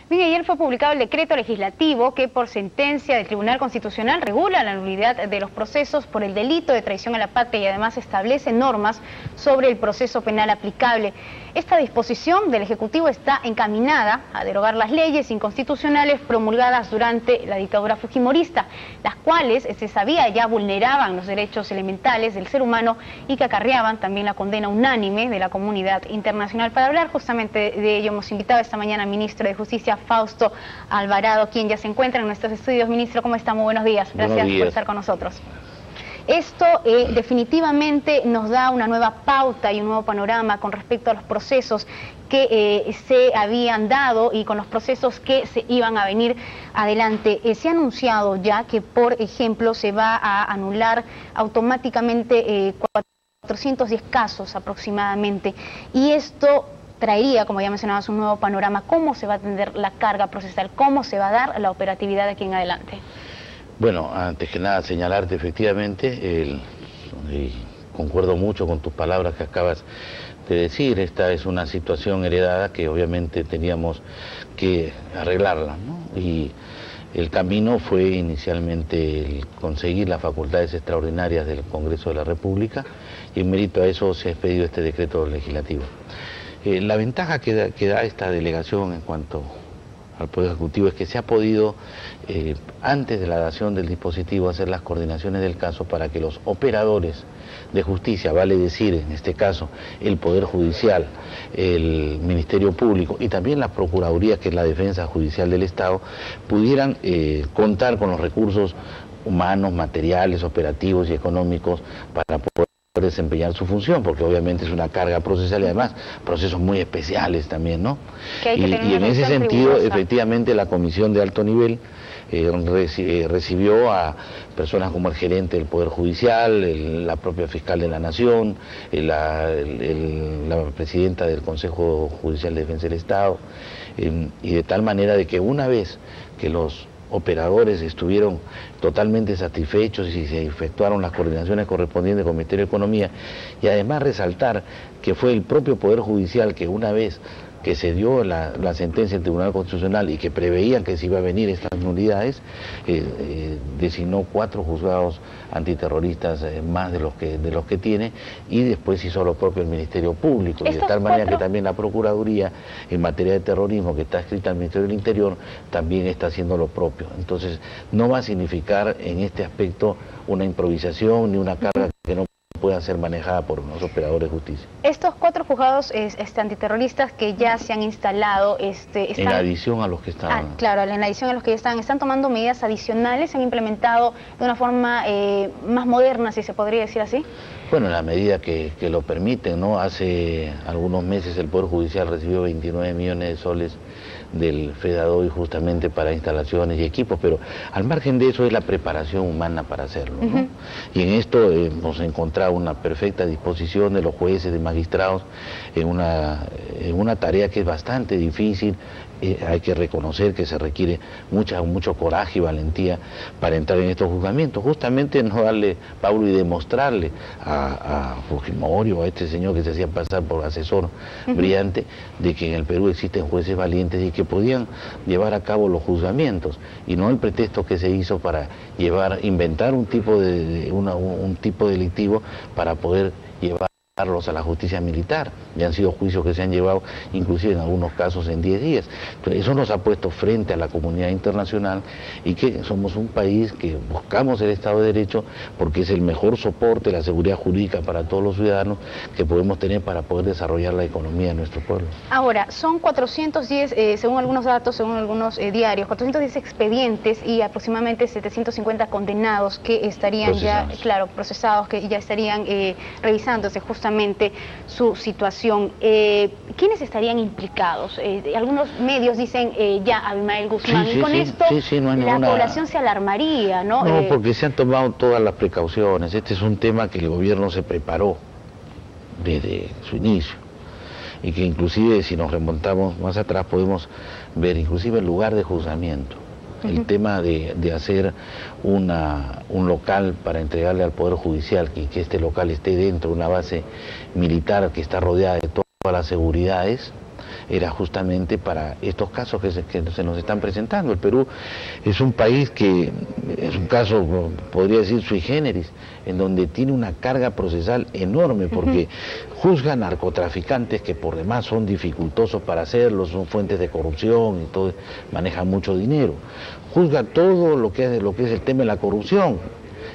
Bien, ayer fue publicado el decreto legislativo que por sentencia del Tribunal Constitucional regula la nulidad de los procesos por el delito de traición a la patria y además establece normas sobre el proceso penal aplicable. Esta disposición del Ejecutivo está encaminada a derogar las leyes inconstitucionales promulgadas durante la dictadura fujimorista, las cuales se sabía ya vulneraban los derechos elementales del ser humano y que acarreaban también la condena unánime de la comunidad internacional. Para hablar justamente de ello hemos invitado esta mañana al ministro de Justicia, Fausto Alvarado, quien ya se encuentra en nuestros estudios. Ministro, ¿cómo está? Muy buenos días. Gracias por estar con nosotros. Esto definitivamente nos da una nueva pauta y un nuevo panorama con respecto a los procesos que se habían dado y con los procesos que se iban a venir adelante. Se ha anunciado ya que, por ejemplo, se va a anular automáticamente 410 casos aproximadamente, y esto traería, como ya mencionabas, un nuevo panorama. ¿Cómo se va a atender la carga procesal? ¿Cómo se va a dar la operatividad de aquí en adelante? Bueno, antes que nada señalarte efectivamente, concuerdo mucho con tus palabras que acabas de decir. Esta es una situación heredada que obviamente teníamos que arreglarla, ¿no? Y el camino fue inicialmente el conseguir las facultades extraordinarias del Congreso de la República, y en mérito a eso se ha expedido este decreto legislativo. La ventaja que da esta delegación en cuanto al Poder Ejecutivo es que se ha podido, antes de la dación del dispositivo, hacer las coordinaciones del caso para que los operadores de justicia, vale decir en este caso el Poder Judicial, el Ministerio Público y también la Procuraduría, que es la defensa judicial del Estado, pudieran contar con los recursos humanos, materiales, operativos y económicos para poder desempeñar su función, porque obviamente es una carga procesal y además procesos muy especiales también, ¿no? Y en ese sentido, efectivamente, la comisión de alto nivel recibió a personas como el gerente del Poder Judicial, la propia fiscal de la Nación, la presidenta del Consejo Judicial de Defensa del Estado, y de tal manera de que una vez que los operadores estuvieron totalmente satisfechos y se efectuaron las coordinaciones correspondientes con el Ministerio de Economía, y además resaltar que fue el propio Poder Judicial que, una vez que se dio la sentencia del Tribunal Constitucional y que preveían que se iba a venir estas nulidades, designó 4 juzgados antiterroristas más de los que tiene, y después hizo lo propio el Ministerio Público, y de tal manera que también la Procuraduría en materia de terrorismo, que está adscrita al Ministerio del Interior, también está haciendo lo propio. Entonces no va a significar en este aspecto una improvisación ni una carga que no pueda ser manejada por los operadores de justicia. Estos 4 juzgados antiterroristas que ya se han instalado, están... En adición a los que estaban. Claro, en adición a los que ya están tomando medidas adicionales, se han implementado de una forma más moderna, si se podría decir así. Bueno, en la medida que lo permiten, ¿no? Hace algunos meses el Poder Judicial recibió 29 millones de soles del FEDADOI justamente para instalaciones y equipos, pero al margen de eso es la preparación humana para hacerlo, ¿no? Y en esto hemos encontrado una perfecta disposición de los jueces, de magistrados, en una tarea que es bastante difícil. Hay que reconocer que se requiere mucho coraje y valentía para entrar en estos juzgamientos, justamente no darle, Pablo, y demostrarle a Fujimori o a este señor que se hacía pasar por asesor brillante, de que en el Perú existen jueces valientes y que podían llevar a cabo los juzgamientos, y no el pretexto que se hizo para inventar un tipo delictivo para poder llevarlos a la justicia militar. Ya han sido juicios que se han llevado, inclusive en algunos casos, en 10 días. Entonces, eso nos ha puesto frente a la comunidad internacional, y que somos un país que buscamos el Estado de Derecho porque es el mejor soporte, la seguridad jurídica para todos los ciudadanos que podemos tener para poder desarrollar la economía de nuestro pueblo. Ahora, son 410, según algunos datos, según algunos diarios, 410 expedientes y aproximadamente 750 condenados que estarían procesados, que ya estarían revisándose justamente su situación. ¿Quiénes estarían implicados? Algunos medios dicen ya Abimael Guzmán, y con esto la población se alarmaría, ¿no? No, porque se han tomado todas las precauciones. Este es un tema que el gobierno se preparó desde su inicio, y que inclusive, si nos remontamos más atrás, podemos ver inclusive el lugar de juzgamiento. El tema de hacer un local para entregarle al Poder Judicial, que este local esté dentro de una base militar que está rodeada de todas las seguridades, era justamente para estos casos que se nos están presentando. El Perú es un país que es un caso, podría decir, sui generis, en donde tiene una carga procesal enorme, porque juzga narcotraficantes que por demás son dificultosos para hacerlo, son fuentes de corrupción y todo, manejan mucho dinero. Juzga todo lo que es el tema de la corrupción,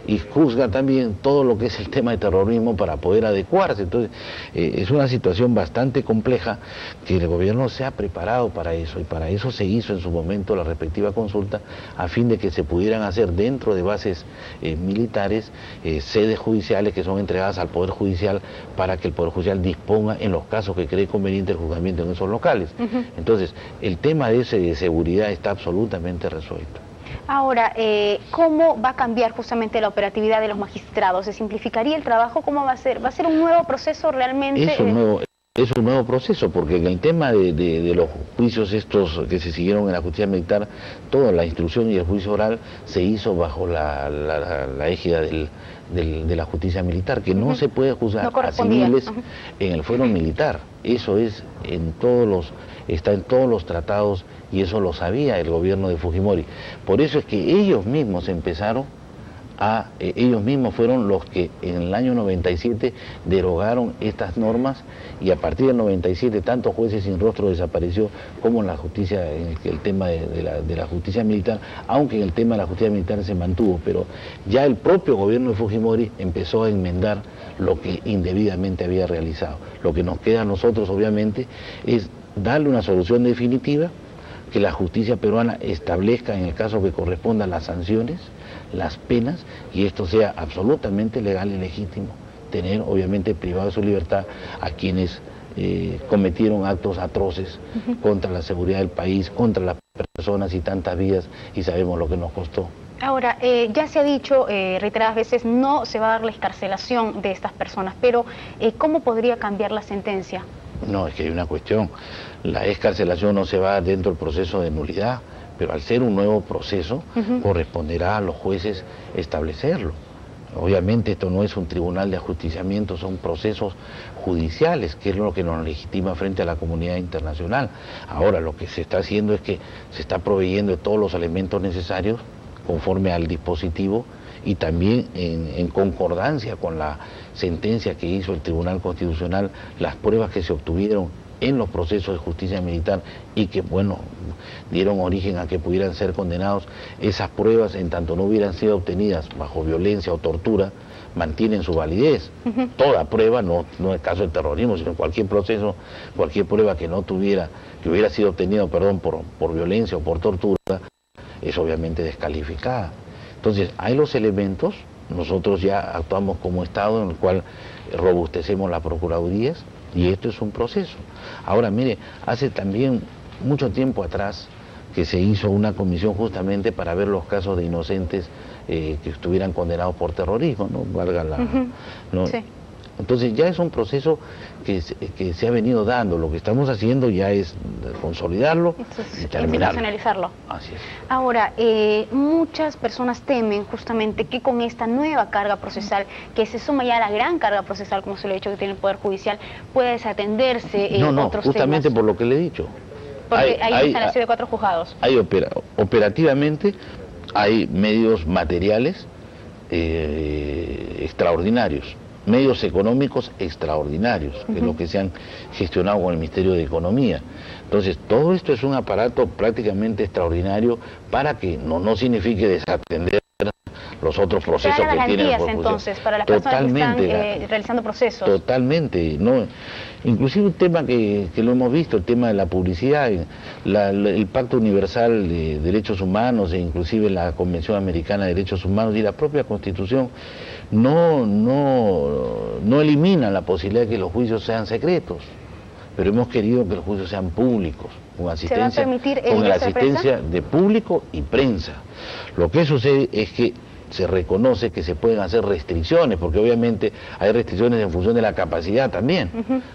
y juzga también todo lo que es el tema de terrorismo para poder adecuarse. Entonces, es una situación bastante compleja que el gobierno se ha preparado para eso, y para eso se hizo en su momento la respectiva consulta, a fin de que se pudieran hacer dentro de bases militares sedes judiciales que son entregadas al Poder Judicial, para que el Poder Judicial disponga en los casos que cree conveniente el juzgamiento en esos locales. Entonces, el tema de seguridad está absolutamente resuelto. Ahora, ¿cómo va a cambiar justamente la operatividad de los magistrados? ¿Se simplificaría el trabajo? ¿Cómo va a ser? ¿Va a ser un nuevo proceso realmente? Es un nuevo proceso, porque en el tema de los juicios estos que se siguieron en la justicia militar, toda la instrucción y el juicio oral se hizo bajo la égida de la justicia militar, que no se puede juzgar a civiles en el fuero militar. Eso está en todos los tratados, y eso lo sabía el gobierno de Fujimori. Por eso es que ellos mismos ellos mismos fueron los que en el año 97 derogaron estas normas, y a partir del 97 tanto Jueces Sin Rostro desapareció como en la justicia, en el tema de la justicia militar, aunque en el tema de la justicia militar se mantuvo, pero ya el propio gobierno de Fujimori empezó a enmendar lo que indebidamente había realizado. Lo que nos queda a nosotros, obviamente, es darle una solución definitiva, que la justicia peruana establezca, en el caso que corresponda, las sanciones, las penas, y esto sea absolutamente legal y legítimo, tener obviamente privado de su libertad a quienes cometieron actos atroces contra la seguridad del país, contra las personas y tantas vidas, y sabemos lo que nos costó. Ahora, ya se ha dicho reiteradas veces, no se va a dar la excarcelación de estas personas, pero ¿cómo podría cambiar la sentencia? No, es que hay una cuestión. La excarcelación no se va dentro del proceso de nulidad, pero al ser un nuevo proceso, corresponderá a los jueces establecerlo. Obviamente esto no es un tribunal de ajusticiamiento, son procesos judiciales, que es lo que nos legitima frente a la comunidad internacional. Ahora lo que se está haciendo es que se está proveyendo de todos los elementos necesarios conforme al dispositivo, y también en concordancia con la sentencia que hizo el Tribunal Constitucional, las pruebas que se obtuvieron en los procesos de justicia militar y que, bueno, dieron origen a que pudieran ser condenados. Esas pruebas, en tanto no hubieran sido obtenidas bajo violencia o tortura, mantienen su validez. Toda prueba, no en el caso del terrorismo, sino en cualquier proceso, cualquier prueba que hubiera sido obtenida, por violencia o por tortura, es obviamente descalificada. Entonces, hay los elementos, nosotros ya actuamos como Estado, en el cual robustecemos las procuradurías, y esto es un proceso. Ahora, mire, hace también mucho tiempo atrás que se hizo una comisión justamente para ver los casos de inocentes que estuvieran condenados por terrorismo, ¿no? Valga la... ¿no? Sí. Entonces ya es un proceso que se ha venido dando. Lo que estamos haciendo ya es consolidarlo y terminarlo. Institucionalizarlo. Así es. Ahora, muchas personas temen justamente que con esta nueva carga procesal, que se suma ya a la gran carga procesal, como se lo ha dicho, que tiene el Poder Judicial, pueda desatenderse otros justamente temas. Por lo que le he dicho. Porque hay instalación de 4 juzgados. Operativamente hay medios materiales extraordinarios, medios económicos extraordinarios, que es lo que se han gestionado con el Ministerio de Economía. Entonces, todo esto es un aparato prácticamente extraordinario, para que no signifique desatender los otros procesos que tienen. Entonces, para las personas que están realizando procesos. Totalmente, ¿no? Inclusive un tema que lo hemos visto, el tema de la publicidad, el Pacto Universal de Derechos Humanos, e inclusive la Convención Americana de Derechos Humanos y la propia Constitución, no eliminan la posibilidad de que los juicios sean secretos, pero hemos querido que los juicios sean públicos, con asistencia de público y prensa. Lo que sucede es que se reconoce que se pueden hacer restricciones, porque obviamente hay restricciones en función de la capacidad también,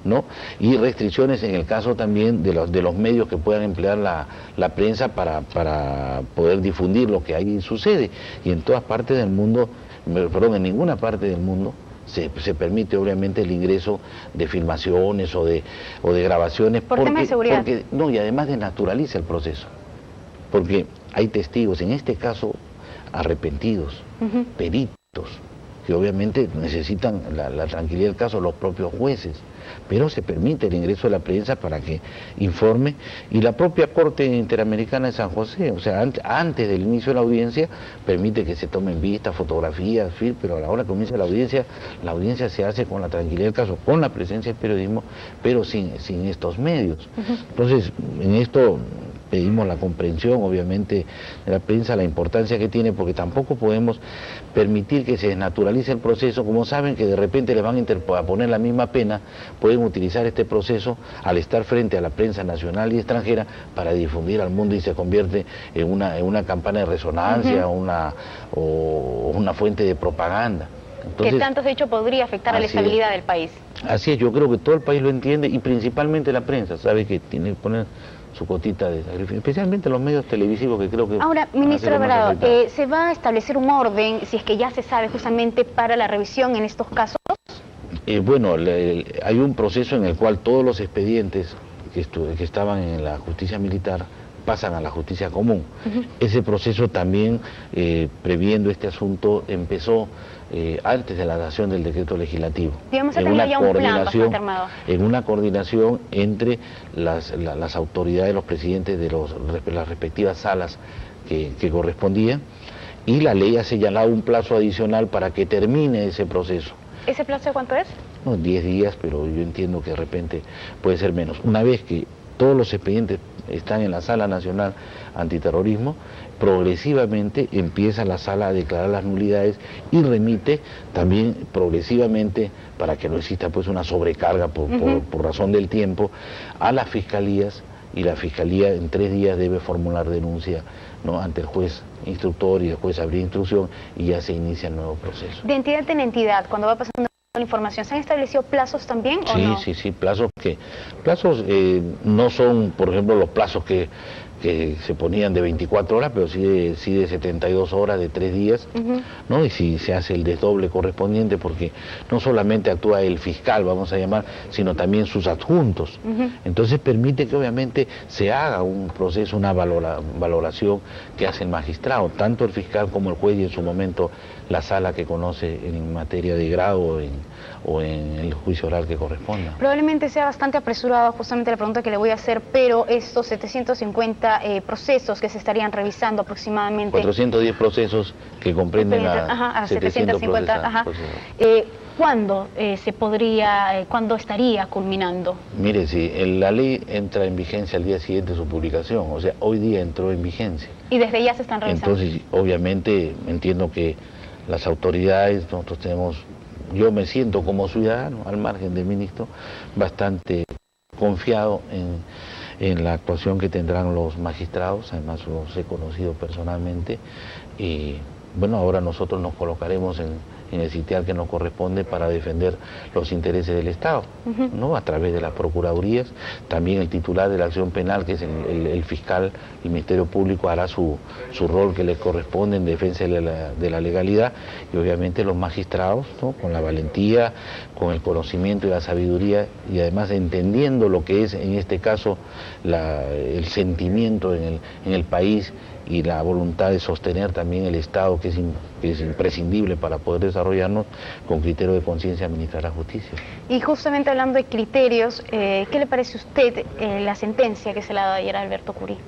¿no? Y restricciones en el caso también de los medios que puedan emplear la prensa para poder difundir lo que ahí sucede. Y en todas partes del mundo, en ninguna parte del mundo se permite obviamente el ingreso de filmaciones o de grabaciones. Por tema de seguridad. No, y además desnaturaliza el proceso. Porque hay testigos, en este caso arrepentidos, peritos, que obviamente necesitan la tranquilidad del caso, los propios jueces, pero se permite el ingreso de la prensa para que informe, y la propia Corte Interamericana de San José, o sea, antes del inicio de la audiencia, permite que se tomen vistas, fotografías, pero a la hora que comienza la audiencia se hace con la tranquilidad del caso, con la presencia del periodismo, pero sin estos medios. Entonces, en esto pedimos la comprensión, obviamente, de la prensa, la importancia que tiene, porque tampoco podemos permitir que se desnaturalice el proceso. Como saben que de repente les van a poner la misma pena, pueden utilizar este proceso al estar frente a la prensa nacional y extranjera para difundir al mundo, y se convierte en una campana de resonancia o una fuente de propaganda. Entonces, que tanto, de hecho, podría afectar a la estabilidad del país. Así es, yo creo que todo el país lo entiende, y principalmente la prensa sabe que tiene que poner su cotita de sacrificio, especialmente los medios televisivos, que creo que... Ahora, ministro Alvarado, ¿se va a establecer un orden, si es que ya se sabe, justamente para la revisión en estos casos? Bueno, hay un proceso en el cual todos los expedientes que estaban en la justicia militar pasan a la justicia común. Ese proceso también, previendo este asunto, empezó antes de la dación del decreto legislativo. Digamos que tenía ya un plan bastante armado. En una coordinación entre las autoridades, los presidentes de las respectivas salas que correspondían, y la ley ha señalado un plazo adicional para que termine ese proceso. ¿Ese plazo cuánto es? No, 10 días, pero yo entiendo que de repente puede ser menos. Una vez que todos los expedientes están en la Sala Nacional Antiterrorismo, progresivamente empieza la sala a declarar las nulidades y remite también progresivamente, para que no exista pues una sobrecarga por razón del tiempo, a las fiscalías, y la fiscalía en 3 días debe formular denuncia, ¿no?, ante el juez instructor, y el juez abrir instrucción, y ya se inicia el nuevo proceso. De entidad en entidad, cuando va pasando la información, ¿se han establecido plazos también o no? Sí, plazos no son, por ejemplo, los plazos que se ponían de 24 horas, pero sí de 72 horas, de 3 días, ¿no? Y si se hace el desdoble correspondiente, porque no solamente actúa el fiscal, vamos a llamar, sino también sus adjuntos. Entonces permite que obviamente se haga un proceso, una valoración que hace el magistrado, tanto el fiscal como el juez, y en su momento la sala que conoce en materia de grado o en el juicio oral que corresponda. Probablemente sea bastante apresurado justamente la pregunta que le voy a hacer, pero estos 750 procesos que se estarían revisando aproximadamente... 410 procesos que comprenden a 750 ¿Cuándo cuándo estaría culminando? Mire, si la ley entra en vigencia al día siguiente de su publicación, o sea, hoy día entró en vigencia. Y desde ya se están revisando. Entonces, obviamente, entiendo que las autoridades, yo me siento como ciudadano, al margen del ministro, bastante confiado en la actuación que tendrán los magistrados. Además los he conocido personalmente, y bueno, ahora nosotros nos colocaremos en el sitial que nos corresponde para defender los intereses del Estado, ¿no?, a través de las procuradurías. También el titular de la acción penal, que es el fiscal, el Ministerio Público, hará su rol que le corresponde en defensa de la legalidad, y obviamente los magistrados, ¿no?, con la valentía, con el conocimiento y la sabiduría, y además entendiendo lo que es en este caso el sentimiento en el país, y la voluntad de sostener también el Estado, que es imprescindible para poder desarrollarnos, con criterio de conciencia, administrar la justicia. Y justamente hablando de criterios, ¿qué le parece a usted la sentencia que se le ha dado ayer a Alberto Curí?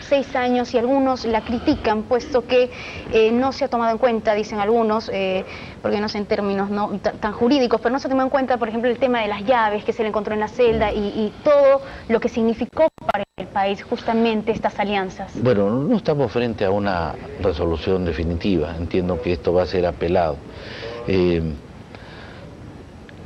6 años, y algunos la critican, puesto que no se ha tomado en cuenta, dicen algunos, porque no sé en términos tan jurídicos, pero no se ha tomado en cuenta, por ejemplo, el tema de las llaves que se le encontró en la celda, y todo lo que significó para el país justamente estas alianzas. Bueno, no estamos frente a una resolución definitiva, entiendo que esto va a ser apelado.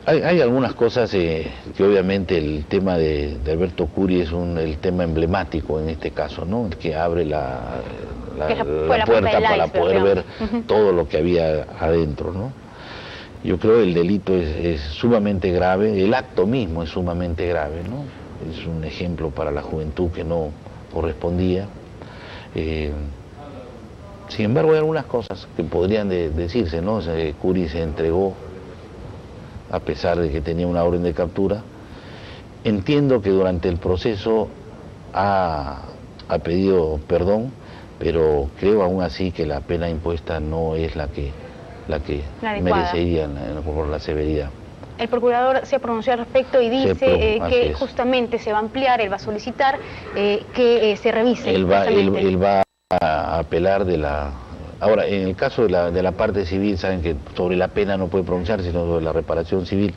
Hay algunas cosas que obviamente el tema de Alberto Curí es el tema emblemático en este caso, ¿no?, el que abre la puerta para poder ver todo lo que había adentro, ¿no? Yo creo que el delito es sumamente grave, el acto mismo es sumamente grave, ¿no? Es un ejemplo para la juventud que no correspondía. Sin embargo, hay algunas cosas que podrían decirse, ¿no? Curí se entregó a pesar de que tenía una orden de captura. Entiendo que durante el proceso ha pedido perdón, pero creo aún así que la pena impuesta no es la que merecería por la severidad. El procurador se ha pronunciado al respecto y dice que justamente se va a ampliar, él va a solicitar que se revise. Él va a apelar de la... Ahora, en el caso de la parte civil, saben que sobre la pena no puede pronunciarse, sino sobre la reparación civil.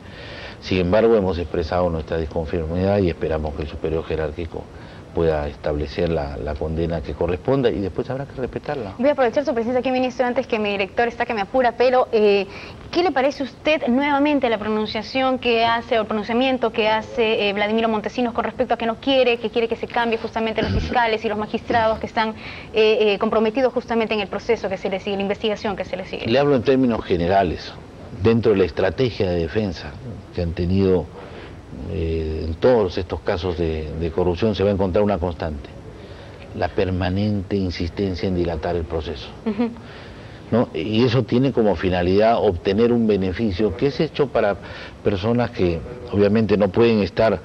Sin embargo, hemos expresado nuestra disconformidad y esperamos que el superior jerárquico pueda establecer la condena que corresponda y después habrá que respetarla. Voy a aprovechar su presencia aquí, ministro, antes que mi director está que me apura, pero ¿qué le parece a usted nuevamente la pronunciación que hace, o el pronunciamiento que hace Vladimiro Montesinos con respecto a que no quiere, que se cambie justamente los fiscales y los magistrados que están comprometidos justamente en el proceso que se le sigue, la investigación que se le sigue? Le hablo en términos generales, dentro de la estrategia de defensa que han tenido en todos estos casos de corrupción se va a encontrar una constante: la permanente insistencia en dilatar el proceso. ¿No? Y eso tiene como finalidad obtener un beneficio que es hecho para personas que obviamente no pueden estar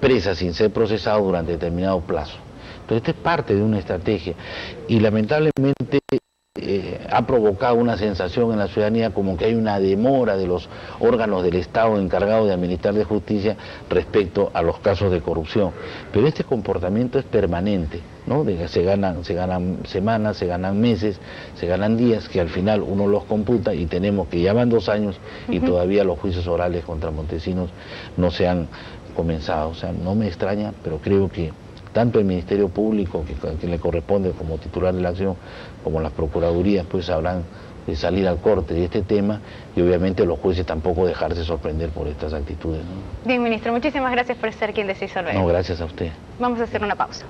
presas sin ser procesados durante determinado plazo. Entonces, esta es parte de una estrategia y lamentablemente ha provocado una sensación en la ciudadanía como que hay una demora de los órganos del Estado encargados de administrar de justicia respecto a los casos de corrupción. Pero este comportamiento es permanente, ¿no? Se ganan semanas, se ganan meses, se ganan días, que al final uno los computa y tenemos que ya van 2 años y todavía los juicios orales contra Montesinos no se han comenzado. O sea, no me extraña, pero creo que tanto el Ministerio Público, que le corresponde como titular de la acción, como las Procuradurías, pues sabrán salir al corte de este tema y obviamente los jueces tampoco dejarse sorprender por estas actitudes, ¿no? Bien, ministro, muchísimas gracias por estar aquí en Decisor. No, gracias a usted. Vamos a hacer una pausa.